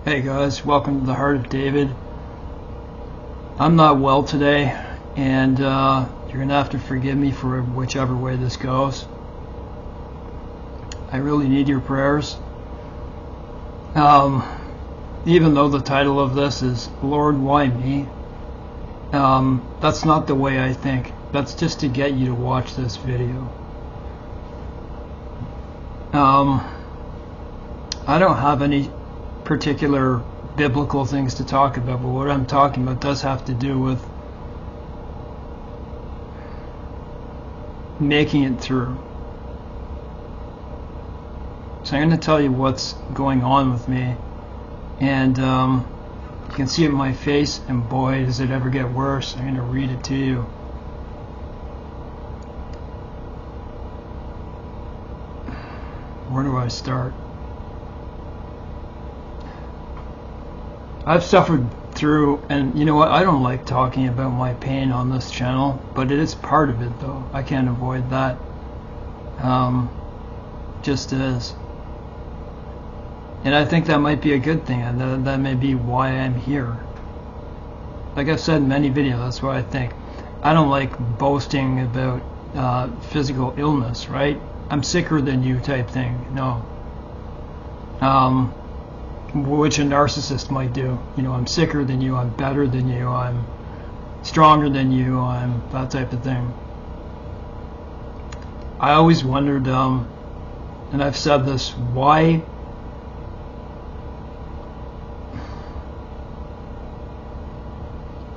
Hey guys, welcome to the Heart of David. I'm not well today, and you're gonna have to forgive me for whichever way this goes. I really need your prayers. Even though the title of this is Lord, Why Me? That's not the way I think. That's just to get you to watch this video. I don't have any particular biblical things to talk about, but what I'm talking about does have to do with making it through. So I'm going to tell you what's going on with me, and you can see it in my face, and boy does it ever get worse. I'm going to read it to you. Where do I start? I've suffered through, and you know what, I don't like talking about my pain on this channel, but it is part of it though. I can't avoid that. Just is. And I think that might be a good thing, and that may be why I'm here. Like I've said in many videos, that's what I think. I don't like boasting about physical illness, right? I'm sicker than you type thing. No. Which a narcissist might do. You know, I'm sicker than you, I'm better than you, I'm stronger than you, I'm that type of thing. I always wondered, and I've said this, why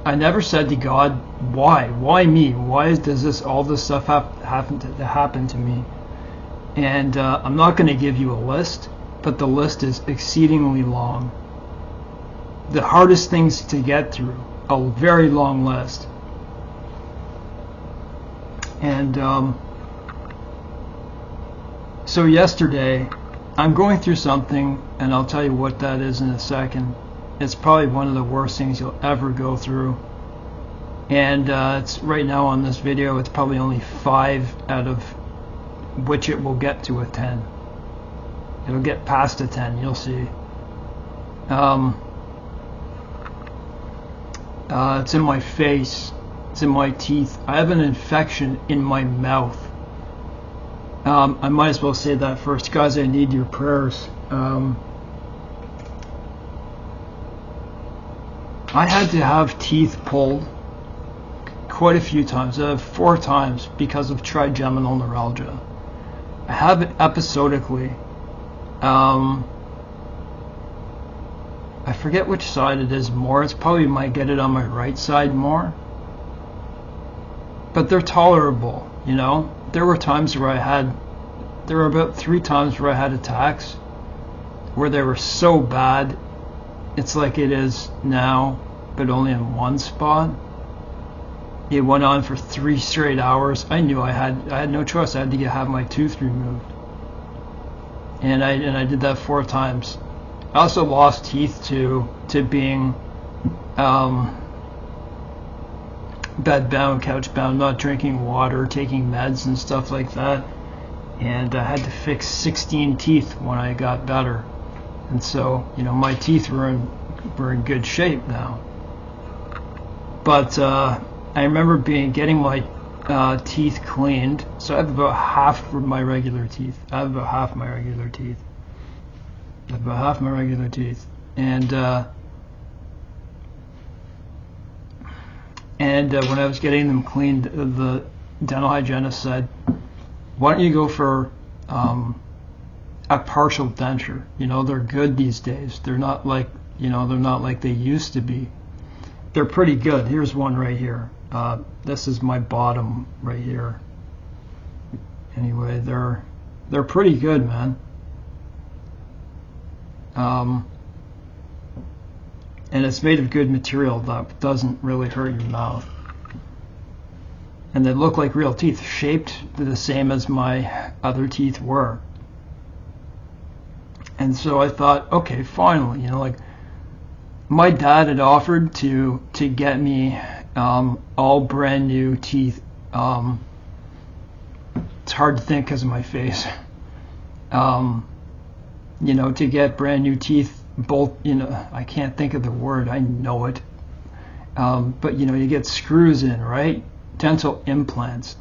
I never said to God, why me? Why does all this stuff happen to me? And I'm not going to give you a list, but the list is exceedingly long. The hardest things to get through, a very long list. And so yesterday, I'm going through something, and I'll tell you what that is in a second. It's probably one of the worst things you'll ever go through. And it's right now on this video, it's probably only 5 out of which it will get to a 10. It'll get past a 10, you'll see. It's in my face. It's in my teeth. I have an infection in my mouth. I might as well say that first. Guys, I need your prayers. I had to have teeth pulled quite a few times. 4 times because of trigeminal neuralgia. I have it episodically. I forget which side it is more. It's probably might get it on my right side more. But they're tolerable, you know. There were about 3 times where I had attacks where they were so bad. It's like it is now, but only in one spot. It went on for 3 straight hours. I knew I had no choice. I had to have my tooth removed. And I did that 4 times. I also lost teeth to being bed-bound, couch-bound, not drinking water, taking meds and stuff like that. And I had to fix 16 teeth when I got better. And so, you know, my teeth were in good shape now. But I remember getting my teeth cleaned. So I have about half of my regular teeth. And when I was getting them cleaned, the dental hygienist said, why don't you go for a partial denture? You know, they're good these days. They're not like, you know, they're not like they used to be. They're pretty good. Here's one right here. This is my bottom right here. Anyway, they're pretty good, man. And it's made of good material that doesn't really hurt your mouth. And they look like real teeth, shaped the same as my other teeth were. And so I thought, okay, finally, you know, like my dad had offered to get me all brand new teeth. It's hard to think because of my face. You know, to get brand new teeth both, I can't think of the word, I know it. But you get screws in, right? Dental implants.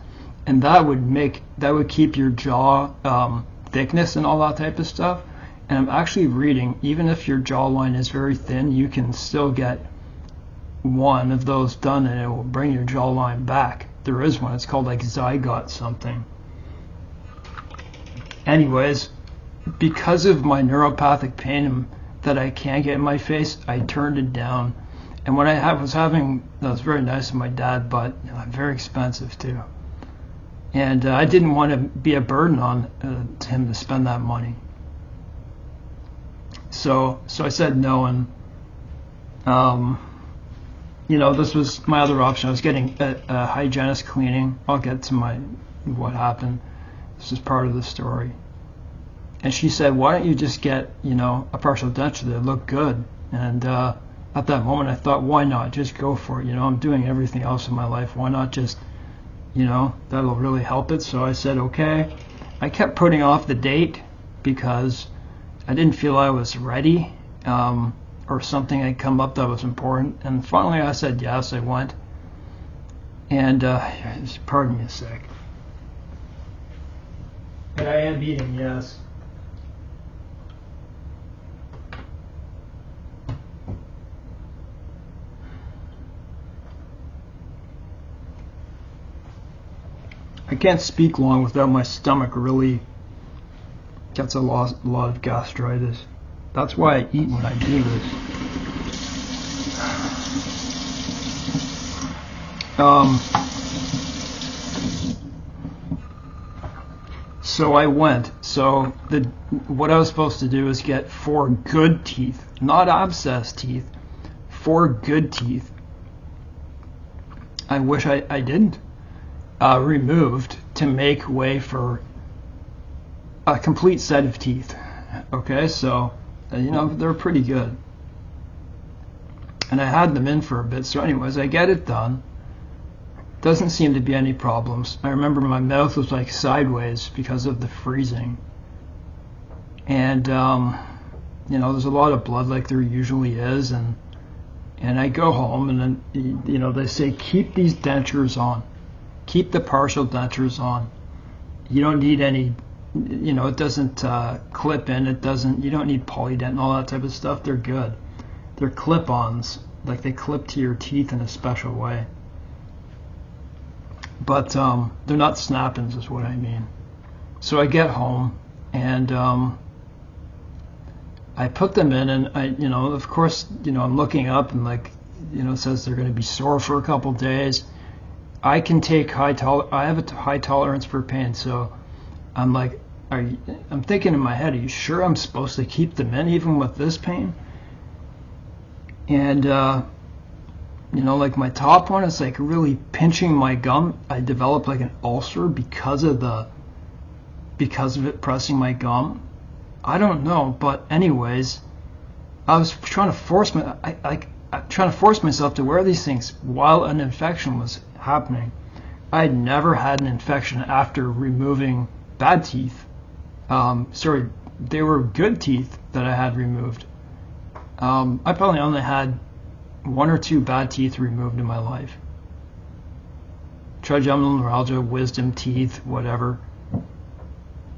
And that would keep your jaw thickness and all that type of stuff. And I'm actually reading, even if your jawline is very thin, you can still get one of those done and it will bring your jawline back. There is one, it's called like zygote something. Anyways, because of my neuropathic pain that I can't get in my face, I turned it down. And when I was having, that was very nice of my dad, but very expensive too. And I didn't want to be a burden on him to spend that money. So I said no, and this was my other option. I was getting a hygienist cleaning. I'll get to what happened. This is part of the story. And she said, why don't you just get, a partial denture that look good? And at that moment I thought, why not? Just go for it. I'm doing everything else in my life. Why not just, that'll really help it. So I said, okay. I kept putting off the date because I didn't feel I was ready, or something had come up that was important. And finally I said yes, I went. And just pardon me a sec. And I am eating, yes. I can't speak long without my stomach really gets a lot of gastritis. That's why I eat when I do this. So I went. So what I was supposed to do is get 4 good teeth, not abscess teeth, 4 good teeth. I wish I didn't. Removed to make way for a complete set of teeth. Okay, so they're pretty good, and I had them in for a bit. So anyways, I get it done. Doesn't seem to be any problems. I remember my mouth was like sideways because of the freezing, and there's a lot of blood like there usually is, and I go home, and then they say keep these dentures on. Keep the partial dentures on. You don't need any, it doesn't clip in. You don't need polydent and all that type of stuff. They're good. They're clip-ons. Like they clip to your teeth in a special way. But they're not snap-ins is what I mean. So I get home and I put them in, and I, of course, I'm looking up and it says they're going to be sore for a couple days. I can take I have a high tolerance for pain, so I'm like, I'm thinking in my head, are you sure I'm supposed to keep them in even with this pain? And like my top one is like really pinching my gum. I developed like an ulcer because of it pressing my gum. I don't know, but anyways, I was trying to force myself to wear these things while an infection was happening. I had never had an infection after removing bad teeth. They were good teeth that I had removed. I probably only had 1 or 2 bad teeth removed in my life. Trigeminal neuralgia, wisdom teeth, whatever,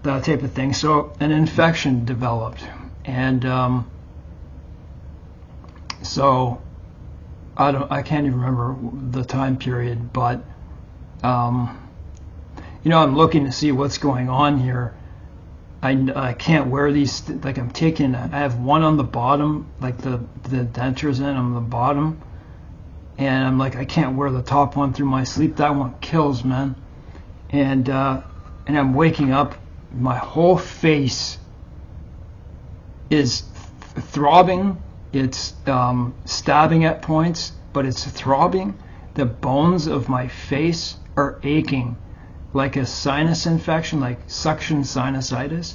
that type of thing. So an infection developed, and so I can't even remember the time period, but I'm looking to see what's going on here. I can't wear these, like I have one on the bottom, like the dentures on the bottom, and I'm like, I can't wear the top one through my sleep. That one kills, man. And I'm waking up, my whole face is throbbing. It's stabbing at points, but it's throbbing. The bones of my face are aching like a sinus infection, like suction sinusitis.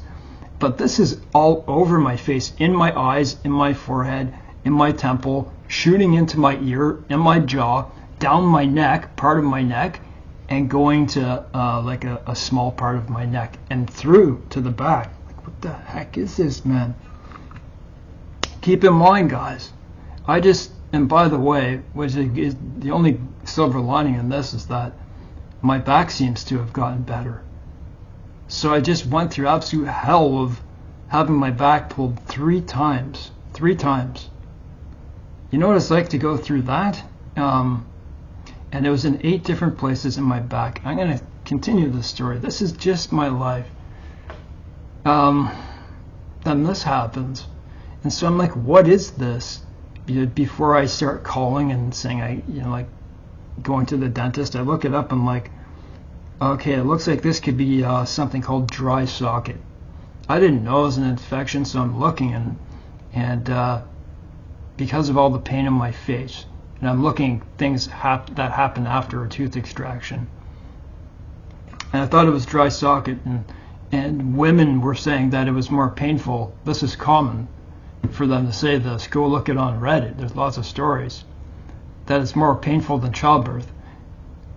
But this is all over my face, in my eyes, in my forehead, in my temple, shooting into my ear, in my jaw, down my neck, part of my neck, and going to like a small part of my neck, and through to the back. Like, what the heck is this, man? keep in mind, guys, and by the way, which is the only silver lining in this, is that my back seems to have gotten better. So I just went through absolute hell of having my back pulled 3 times. 3 times. You know what it's like to go through that? And it was in 8 different places in my back. I'm going to continue this story. This is just my life. Then this happens. And so I'm like, what is this? Before I start calling and saying, like going to the dentist, I look it up and like, okay, it looks like this could be something called dry socket. I didn't know it was an infection, so I'm looking and because of all the pain in my face, and I'm looking things that happen after a tooth extraction. And I thought it was dry socket, and women were saying that it was more painful. This is common for them to say this. Go look it on Reddit. There's lots of stories that it's more painful than childbirth.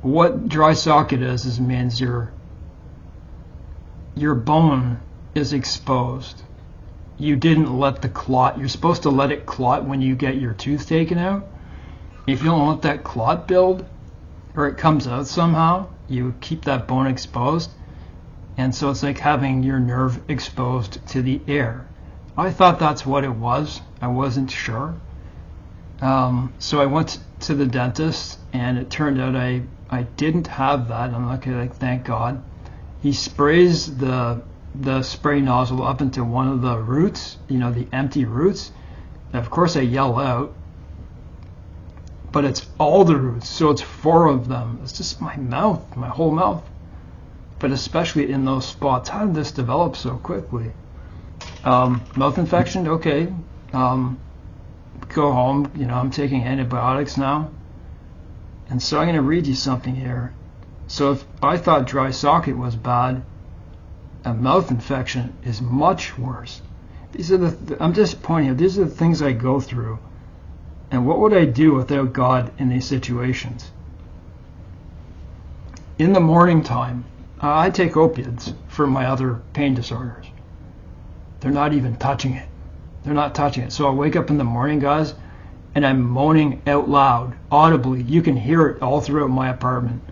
What dry socket is means your bone is exposed. You didn't let the clot. You're supposed to let it clot when you get your tooth taken out. If you don't let that clot build, or it comes out somehow, you keep that bone exposed. And so it's like having your nerve exposed to the air. I thought that's what it was. I wasn't sure. So I went to the dentist, and it turned out I didn't have that. I'm like, thank God. He sprays the spray nozzle up into one of the roots, the empty roots. And of course I yell out, but it's all the roots, so it's 4 of them. It's just my mouth, my whole mouth, but especially in those spots. How did this develop so quickly? Mouth infection, okay. Go home, I'm taking antibiotics now. And so I'm going to read you something here. So if I thought dry socket was bad, a mouth infection is much worse. These are I'm just pointing out, these are the things I go through. And what would I do without God in these situations? In the morning time, I take opiates for my other pain disorders. They're not even touching it. They're not touching it. So I wake up in the morning, guys, and I'm moaning out loud, audibly. You can hear it all throughout my apartment.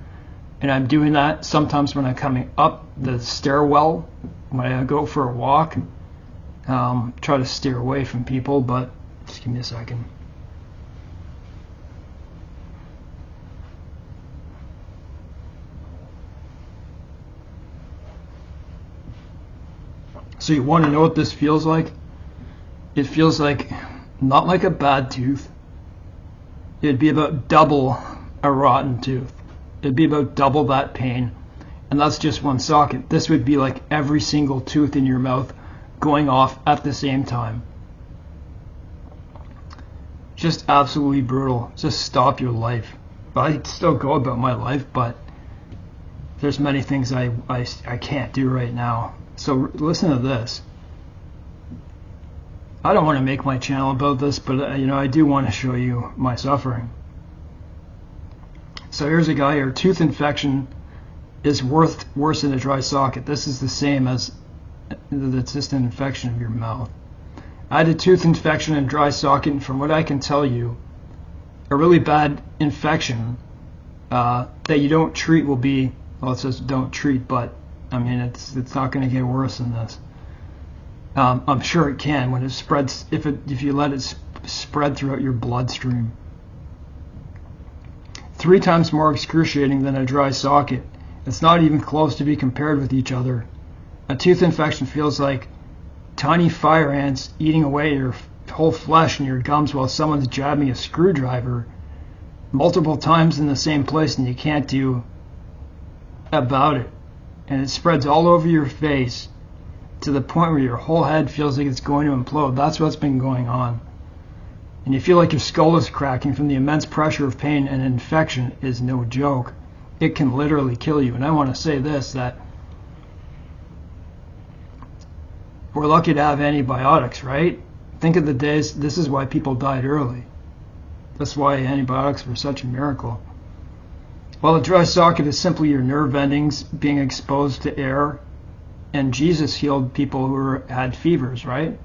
And I'm doing that sometimes when I'm coming up the stairwell, when I go for a walk. Try to steer away from people, but just give me a second. So you want to know what this feels like? It feels like, not like a bad tooth. It'd be about double a rotten tooth. It'd be about double that pain. And that's just one socket. This would be like every single tooth in your mouth going off at the same time. Just absolutely brutal. Just stop your life. I still go about my life, but there's many things I can't do right now. So listen to this. I don't want to make my channel about this, but I do want to show you my suffering. So here's a guy here. Tooth infection is worse than a dry socket. This is the same as it's just an infection of your mouth. I had a tooth infection and dry socket, and from what I can tell you, a really bad infection that you don't treat will be, well, it says don't treat, but I mean it's not going to get worse than this. I'm sure it can when it spreads, if you let it spread throughout your bloodstream. 3 times more excruciating than a dry socket. It's not even close to be compared with each other. A tooth infection feels like tiny fire ants eating away your whole flesh and your gums while someone's jabbing a screwdriver multiple times in the same place, and you can't do about it. And it spreads all over your face to the point where your whole head feels like it's going to implode. That's what's been going on. And you feel like your skull is cracking from the immense pressure of pain, and infection is no joke. It can literally kill you. And I want to say this, that we're lucky to have antibiotics, right? Think of the days, this is why people died early. That's why antibiotics were such a miracle. Well, a dry socket is simply your nerve endings being exposed to air, and Jesus healed people who had fevers, right?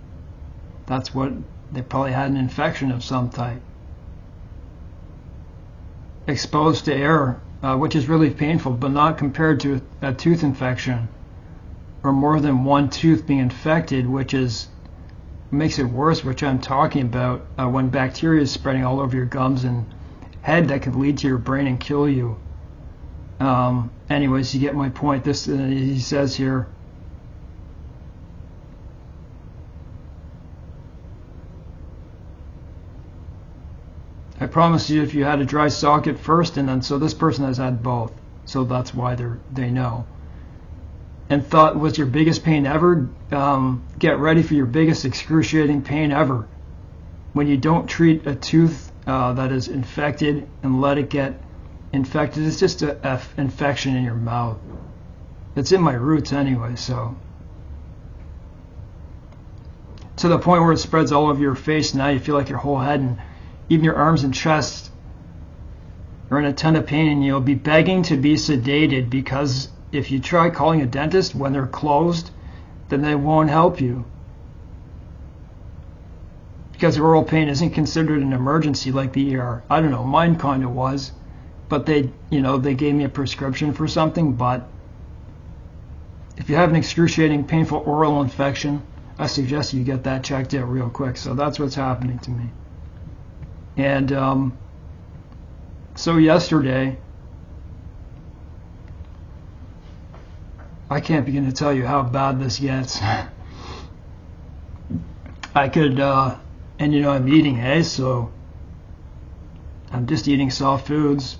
That's what They probably had an infection of some type. Exposed to air, which is really painful, but not compared to a tooth infection or more than one tooth being infected, which makes it worse, which I'm talking about, when bacteria is spreading all over your gums and head that could lead to your brain and kill you. Anyways, you get my point. This he says here. I promise you, if you had a dry socket first, and then so this person has had both, so that's why they know. And thought was your biggest pain ever? Get ready for your biggest excruciating pain ever. When you don't treat a tooth that is infected and let it get infected, it's just an infection in your mouth. It's in my roots anyway, so. To the point where it spreads all over your face, now you feel like your whole head and even your arms and chest are in a ton of pain, and you'll be begging to be sedated, because if you try calling a dentist when they're closed, then they won't help you. Because oral pain isn't considered an emergency like the ER. I don't know, mine kind of was, but they gave me a prescription for something. But if you have an excruciating, painful oral infection, I suggest you get that checked out real quick. So that's what's happening to me. And so yesterday, I can't begin to tell you how bad this gets. I could, and I'm eating, so I'm just eating soft foods,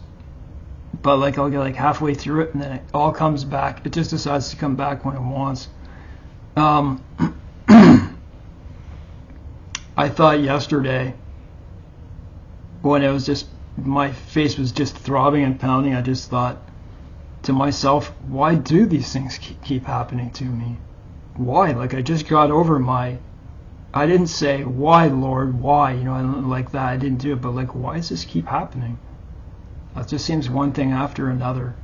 but I'll get halfway through it and then it all comes back. It just decides to come back when it wants. I thought yesterday, when it was just, my face was just throbbing and pounding, I just thought to myself, why do these things keep happening to me? Why? I just got over I didn't say, why, Lord, why, like that. I didn't do it, but why does this keep happening? It just seems one thing after another.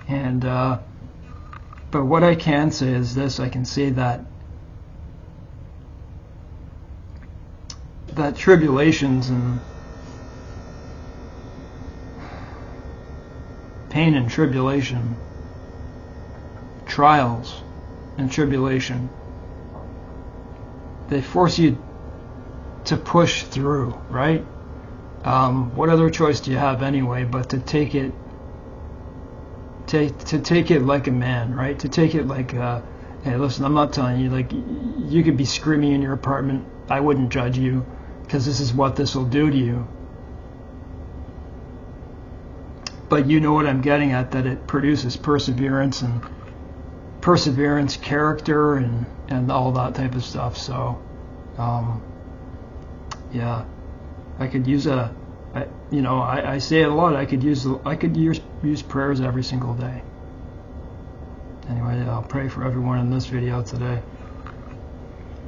And, but what I can say is this, I can say that tribulations and pain and tribulation, trials and tribulation, they force you to push through, right? What other choice do you have anyway but to take it like a man, right? To take it like, hey, listen, I'm not telling you, you could be screaming in your apartment, I wouldn't judge you, because this is what this will do to you. But you know what I'm getting at, that it produces perseverance and character and all that type of stuff. So yeah, I could use I say it a lot, I could use prayers every single day. Anyway, I'll pray for everyone in this video today.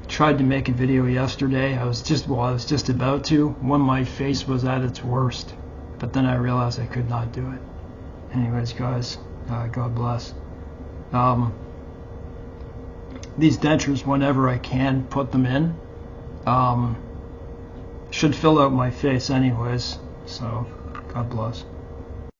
Tried to make a video yesterday. I was just about to, when my face was at its worst, but then I realized I could not do it. Anyways, guys, God bless. These dentures, whenever I can put them in, should fill out my face anyways, so God bless.